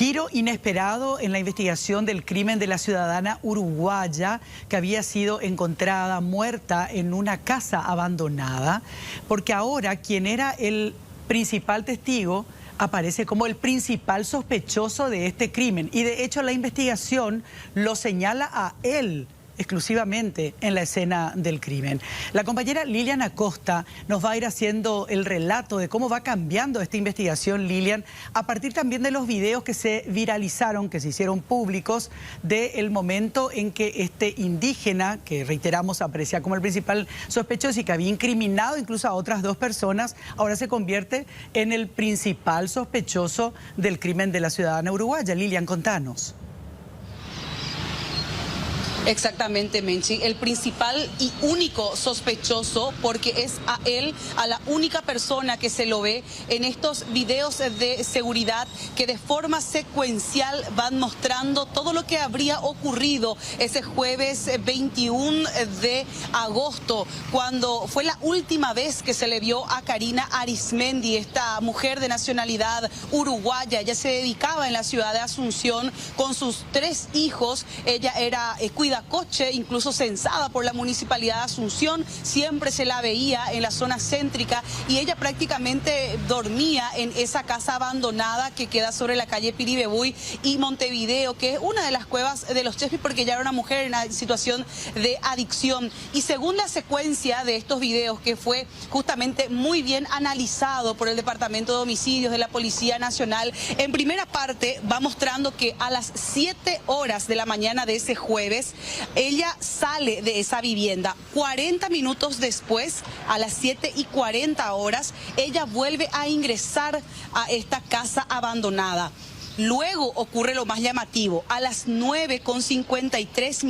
Giro inesperado en la investigación del crimen de la ciudadana uruguaya que había sido encontrada muerta en una casa abandonada, porque ahora quien era el principal testigo aparece como el principal sospechoso de este crimen. Y de hecho la investigación lo señala a él exclusivamente en la escena del crimen. La compañera Lilian Acosta nos va a ir haciendo el relato de cómo va cambiando esta investigación, Lilian, a partir también de los videos que se viralizaron, que se hicieron públicos, del momento en que este indígena, que reiteramos aparecía como el principal sospechoso y que había incriminado incluso a otras dos personas, ahora se convierte en el principal sospechoso del crimen de la ciudadana uruguaya. Lilian, contanos. Exactamente, Menchi, el principal y único sospechoso, porque es a él, a la única persona que se lo ve en estos videos de seguridad que de forma secuencial van mostrando todo lo que habría ocurrido ese jueves 21 de agosto, cuando fue la última vez que se le vio a Karina Arismendi, esta mujer de nacionalidad uruguaya. Ella se dedicaba en la ciudad de Asunción con sus 3 hijos. Ella era cuidacoche, incluso censada por la Municipalidad de Asunción, siempre se la veía en la zona céntrica y ella prácticamente dormía en esa casa abandonada que queda sobre la calle Piribebuy y Montevideo, que es una de las cuevas de los Chespis, porque ella era una mujer en una situación de adicción. Y según la secuencia de estos videos, que fue justamente muy bien analizado por el Departamento de Homicidios de la Policía Nacional, en primera parte va mostrando que a las 7 horas de la mañana de ese jueves, ella sale de esa vivienda. 40 minutos después, a las 7:40 horas, ella vuelve a ingresar a esta casa abandonada. Luego ocurre lo más llamativo. A las 9:53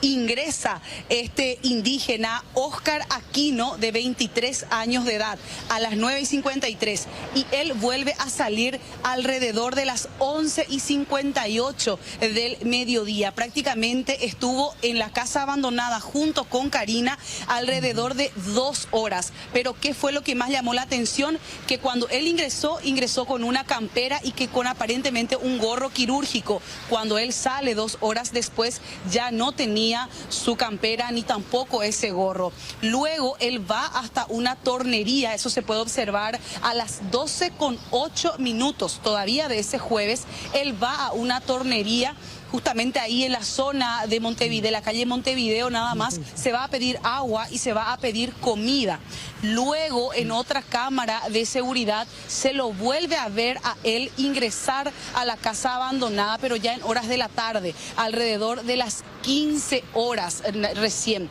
ingresa este indígena Óscar Aquino, de 23 años de edad, a las 9:53, y él vuelve a salir alrededor de las 11:58 del mediodía. Prácticamente estuvo en la casa abandonada junto con Karina alrededor de 2 horas. Pero ¿qué fue lo que más llamó la atención? Que cuando él ingresó con una campera y que con aparentemente un gorro quirúrgico. Cuando él sale 2 horas después, ya no tenía su campera ni tampoco ese gorro. Luego él va hasta una tornería, eso se puede observar a las 12:08 todavía de ese jueves. Él va a una tornería justamente ahí en la zona de Montevideo, de la calle Montevideo, nada más, se va a pedir agua y se va a pedir comida. Luego, en otra cámara de seguridad, se lo vuelve a ver a él ingresar a la casa abandonada, pero ya en horas de la tarde, alrededor de las 15 horas recién.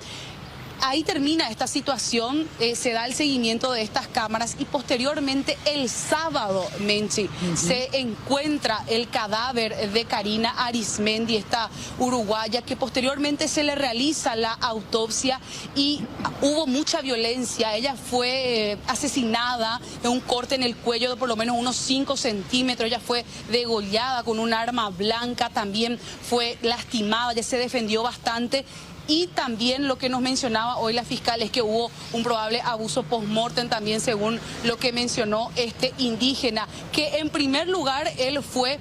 Ahí termina esta situación, se da el seguimiento de estas cámaras y posteriormente el sábado, Menchi, se encuentra el cadáver de Karina Arismendi, esta uruguaya, que posteriormente se le realiza la autopsia y hubo mucha violencia. Ella fue asesinada en un corte en el cuello de por lo menos unos 5 centímetros, ella fue degollada con un arma blanca, también fue lastimada, ella se defendió bastante. Y también lo que nos mencionaba hoy la fiscal es que hubo un probable abuso post-mortem también, según lo que mencionó este indígena, que en primer lugar él fue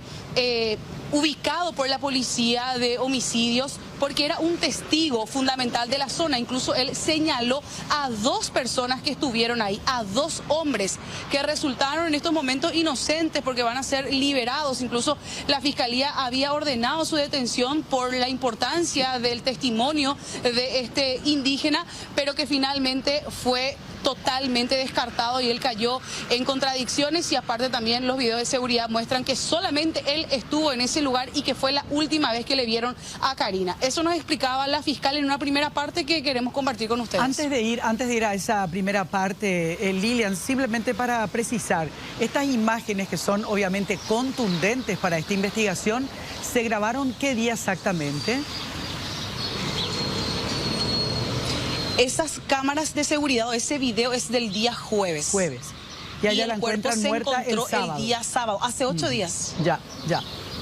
ubicado por la policía de homicidios porque era un testigo fundamental de la zona. Incluso él señaló a 2 personas que estuvieron ahí, a 2 hombres que resultaron en estos momentos inocentes porque van a ser liberados. Incluso la fiscalía había ordenado su detención por la importancia del testimonio de este indígena, pero que finalmente fue totalmente descartado y él cayó en contradicciones. Y aparte también los videos de seguridad muestran que solamente él estuvo en ese lugar y que fue la última vez que le vieron a Karina. Eso nos explicaba la fiscal en una primera parte que queremos compartir con ustedes. Antes de ir a esa primera parte, Lilian, simplemente para precisar, estas imágenes que son obviamente contundentes para esta investigación, ¿se grabaron qué día exactamente? Esas cámaras de seguridad o ese video es del día jueves. Y allá la encuentran muerta el sábado. El día sábado, hace 8 días. Ya.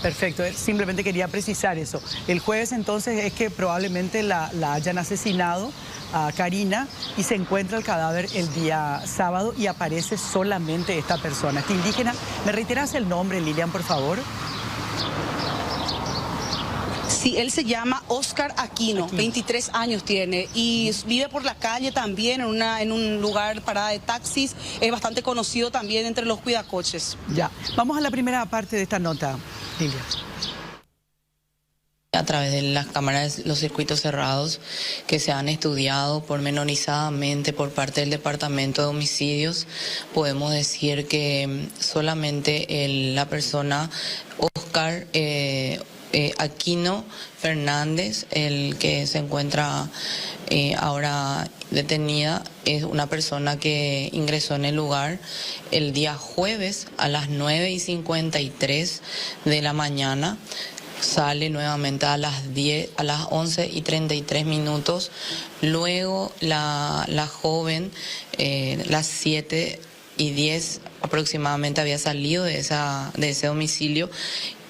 Perfecto, simplemente quería precisar eso. El jueves entonces es que probablemente la hayan asesinado a Karina y se encuentra el cadáver el día sábado y aparece solamente esta persona, este indígena. ¿Me reiteras el nombre, Lilian, por favor? Sí, él se llama Óscar Aquino, 23 años tiene y vive por la calle también en un lugar parada de taxis. Es bastante conocido también entre los cuidacoches. Ya, vamos a la primera parte de esta nota, Lilia. A través de las cámaras, los circuitos cerrados que se han estudiado pormenorizadamente por parte del Departamento de Homicidios, podemos decir que solamente la persona Óscar Aquino Fernández, el que se encuentra ahora detenida, es una persona que ingresó en el lugar el día jueves a las 9:53 de la mañana. Sale nuevamente a las 11:33. Luego la joven, las 7:10 aproximadamente, había salido de ese domicilio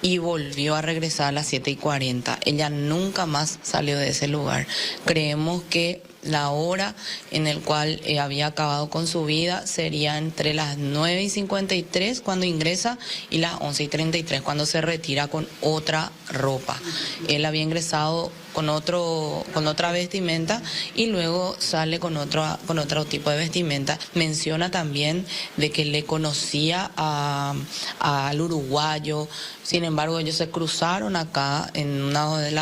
y volvió a regresar a las 7:40. Ella nunca más salió de ese lugar. Creemos que la hora en el cual había acabado con su vida sería entre las 9:53 cuando ingresa y las 11:33 cuando se retira con otra ropa. Él había ingresado con otra vestimenta y luego sale con otro tipo de vestimenta. Menciona también de que le conocía al uruguayo. Sin embargo, ellos se cruzaron acá en una de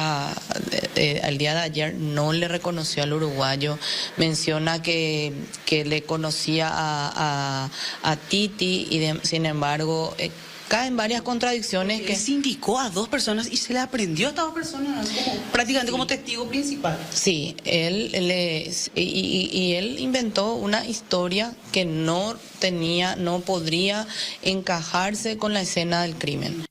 el día de ayer, no le reconoció al uruguayo. Menciona que le conocía a Titi sin embargo caen varias contradicciones. Que se indicó a dos personas y se le aprendió a estas dos personas prácticamente como testigo principal. Sí, él inventó una historia que no podría encajarse con la escena del crimen.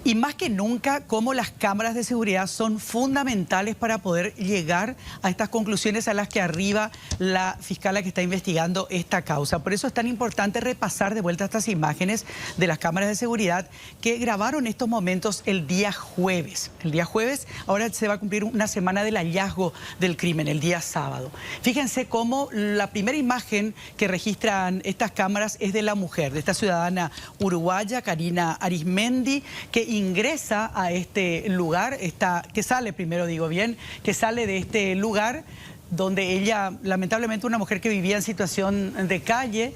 Y más que nunca, cómo las cámaras de seguridad son fundamentales para poder llegar a estas conclusiones a las que arriba la fiscala que está investigando esta causa. Por eso es tan importante repasar de vuelta estas imágenes de las cámaras de seguridad que grabaron estos momentos el día jueves. El día jueves, ahora se va a cumplir una semana del hallazgo del crimen, el día sábado. Fíjense cómo la primera imagen que registran estas cámaras es de la mujer, de esta ciudadana uruguaya, Karina Arismendi, que ingresa a este lugar, que sale de este lugar donde ella, lamentablemente una mujer que vivía en situación de calle,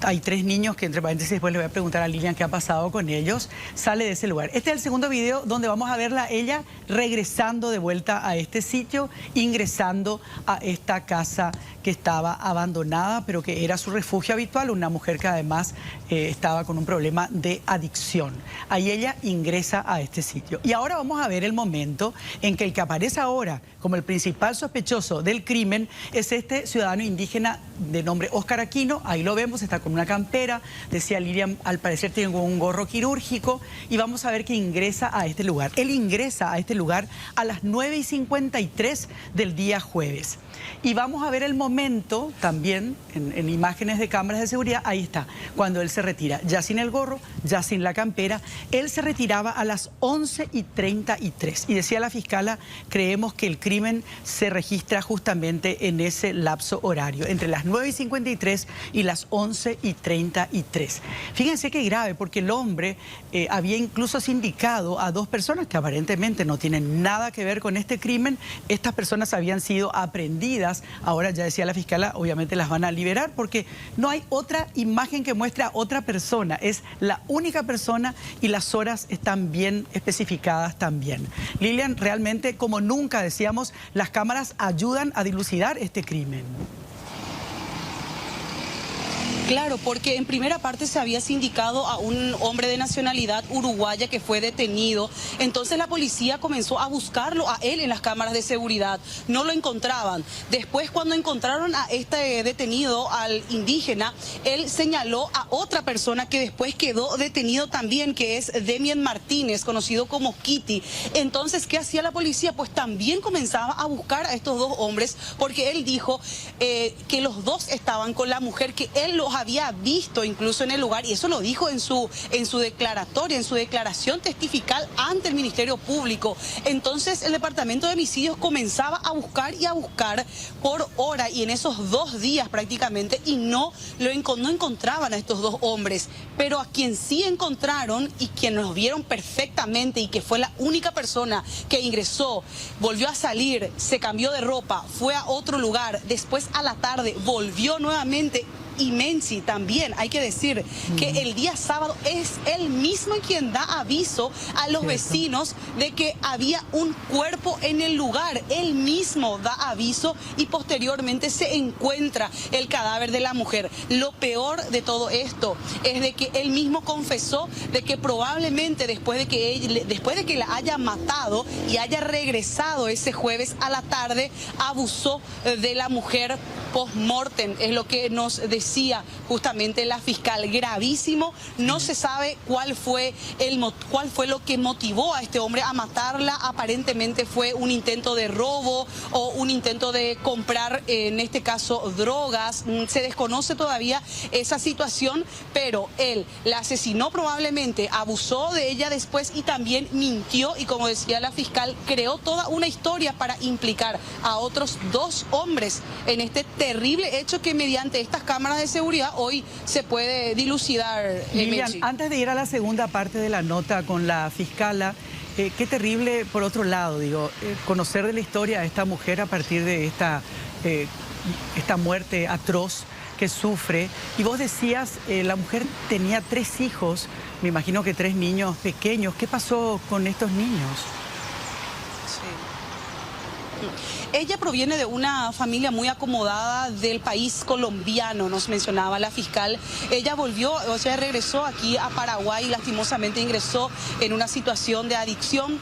hay 3 niños que entre paréntesis después le voy a preguntar a Lilian qué ha pasado con ellos, sale de ese lugar. Este es el segundo video donde vamos a verla ella regresando de vuelta a este sitio, ingresando a esta casa que estaba abandonada, pero que era su refugio habitual, una mujer que además estaba con un problema de adicción. Ahí ella ingresa a este sitio. Y ahora vamos a ver el momento en que el que aparece ahora como el principal sospechoso del crimen es este ciudadano indígena de nombre Óscar Aquino. Ahí lo vemos, está con una campera, decía Lilian, al parecer tiene un gorro quirúrgico, y vamos a ver que ingresa a este lugar. Él ingresa a este lugar a las 9:53 del día jueves. Y vamos a ver el momento también en imágenes de cámaras de seguridad. Ahí está, cuando él se retira, ya sin el gorro, ya sin la campera. Él se retiraba a las 11:33 y decía la fiscala, creemos que el crimen se registra justamente en ese lapso horario, entre las 9:53 y las 11:33. Fíjense qué grave, porque el hombre había incluso sindicado a 2 personas que aparentemente no tienen nada que ver con este crimen. Estas personas habían sido aprehendidas. Ahora, ya decía la fiscala, obviamente las van a liberar porque no hay otra imagen que muestre a otra persona. Es la única persona y las horas están bien especificadas también. Lilian, realmente, como nunca decíamos, las cámaras ayudan a dilucidar este crimen. Claro, porque en primera parte se había sindicado a un hombre de nacionalidad uruguaya que fue detenido. Entonces la policía comenzó a buscarlo a él en las cámaras de seguridad. No lo encontraban. Después, cuando encontraron a este detenido, al indígena, él señaló a otra persona que después quedó detenido también, que es Demian Martínez, conocido como Kitty. Entonces, ¿qué hacía la policía? Pues también comenzaba a buscar a estos 2 hombres, porque él dijo que los 2 estaban con la mujer que él los había visto incluso en el lugar, y eso lo dijo en su declaratoria, en su declaración testifical ante el Ministerio Público. Entonces el Departamento de Homicidios comenzaba a buscar y a buscar por hora, y en esos 2 días prácticamente, y no encontraban a estos 2 hombres, pero a quien sí encontraron y quien los vieron perfectamente y que fue la única persona que ingresó, volvió a salir, se cambió de ropa, fue a otro lugar, después a la tarde volvió nuevamente. Y Menchi también, hay que decir que el día sábado es él mismo quien da aviso a los vecinos de que había un cuerpo en el lugar. Él mismo da aviso y posteriormente se encuentra el cadáver de la mujer. Lo peor de todo esto es de que él mismo confesó de que probablemente después de que la haya matado y haya regresado ese jueves a la tarde, abusó de la mujer post-mortem, es lo que nos decía justamente la fiscal. Gravísimo, no se sabe cuál fue lo que motivó a este hombre a matarla. Aparentemente fue un intento de robo o un intento de comprar, en este caso, drogas. Se desconoce todavía esa situación, pero él la asesinó probablemente, abusó de ella después y también mintió, y como decía la fiscal, creó toda una historia para implicar a otros 2 hombres en este terrible hecho que mediante estas cámaras de seguridad hoy se puede dilucidar. Lilian, antes de ir a la segunda parte de la nota con la fiscala, qué terrible, por otro lado, conocer de la historia de esta mujer a partir de esta muerte atroz que sufre. Y vos decías, la mujer tenía 3 hijos, me imagino que 3 niños pequeños. ¿Qué pasó con estos niños? Ella proviene de una familia muy acomodada del país colombiano, nos mencionaba la fiscal. Ella regresó aquí a Paraguay y lastimosamente ingresó en una situación de adicción.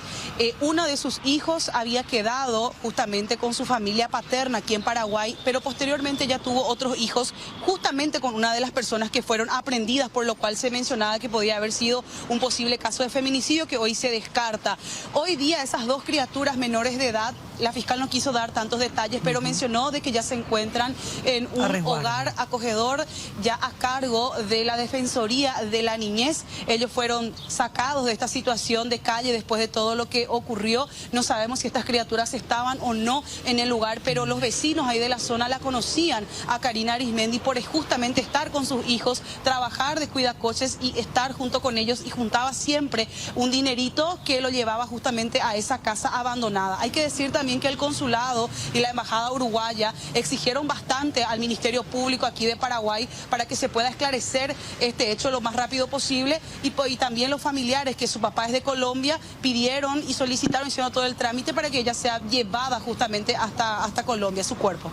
Uno de sus hijos había quedado justamente con su familia paterna aquí en Paraguay, pero posteriormente ya tuvo otros hijos justamente con una de las personas que fueron aprehendidas, por lo cual se mencionaba que podía haber sido un posible caso de feminicidio que hoy se descarta. Hoy día esas 2 criaturas menores de edad, la fiscal no quiso dar tantos detalles, pero mencionó de que ya se encuentran en un hogar acogedor ya a cargo de la Defensoría de la Niñez. Ellos fueron sacados de esta situación de calle después de todo lo que ocurrió. No sabemos si estas criaturas estaban o no en el lugar, pero los vecinos ahí de la zona la conocían a Karina Arismendi por justamente estar con sus hijos, trabajar de cuidacoches y estar junto con ellos, y juntaba siempre un dinerito que lo llevaba justamente a esa casa abandonada. Hay que decir también que el consulado y la embajada uruguaya exigieron bastante al Ministerio Público aquí de Paraguay para que se pueda esclarecer este hecho lo más rápido posible, y también los familiares, que su papá es de Colombia, pidieron y solicitaron, hicieron todo el trámite para que ella sea llevada justamente hasta Colombia, su cuerpo.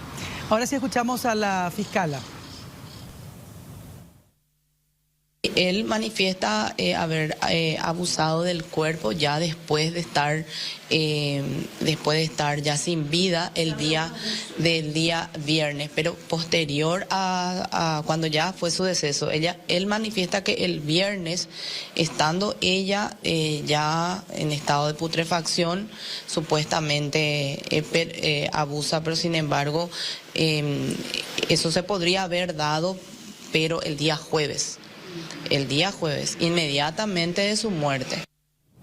Ahora sí escuchamos a la fiscala. Él manifiesta haber abusado del cuerpo ya después de estar ya sin vida el día viernes, pero posterior a cuando ya fue su deceso. Él manifiesta que el viernes, estando ella ya en estado de putrefacción, supuestamente abusa, pero sin embargo eso se podría haber dado, pero el día jueves, inmediatamente de su muerte.